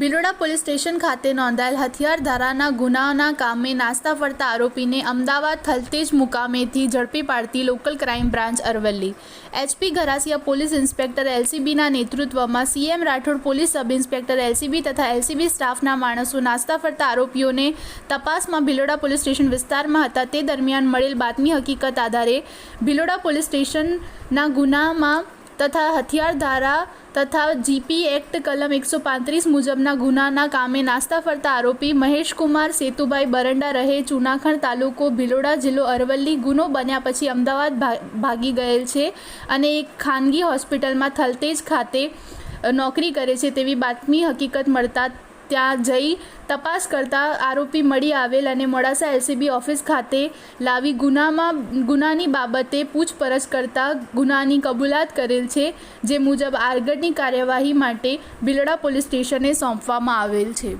Bhiloda police station ખાતે નોંધાયેલ હથિયાર ધારાના ગુનાના કામે નાસ્તા ફરતા આરોપીને અમદાવાદ થલતેજ મુકામેથી ઝડપી પાડતી local crime branch Aravalli HP Garasiya police inspector એલસીબીના નેતૃત્વમાં CM Rathod police sub inspector LCB તથા એલસીબી સ્ટાફના માણસો નાસ્તા ફરતા આરોપીઓને તપાસમાં ભિલોડા પોલીસ સ્ટેશન વિસ્તારમાં હતા તે દરમિયાન મળેલ બાતમી હકીકત આધારે ભિલોડા પોલીસ સ્ટેશનના ગુનામાં તથા હથિયાર ધારા તથા જીપી એક્ટ કલમ 135 મુજબના ગુનાના કામે નાસ્તા ફરતા આરોપી મહેશકુમાર સેતુભાઈ બરંડા રહે ચુનાખણ તાલુકો ભિલોડા જિલ્લો અરવલ્લી ગુનો બન્યા પછી અમદાવાદ ભાગી ગયેલ છે અને એક ખાનગી હોસ્પિટલમાં થલતેજ ખાતે નોકરી કરે છે તેવી બાતમી હકીકત મળતા ત્યાં જઈ તપાસ કરતા આરોપી મળી આવેલ અને મોડાસા એલસીબી ઓફિસ ખાતે લાવી ગુનાની બાબતે પૂછપરછ કરતા ગુનાની કબૂલાત કરેલ છે, જે મુજબ આગળની કાર્યવાહી માટે ભિલોડા પોલીસ સ્ટેશને સોંપવામાં આવેલ છે.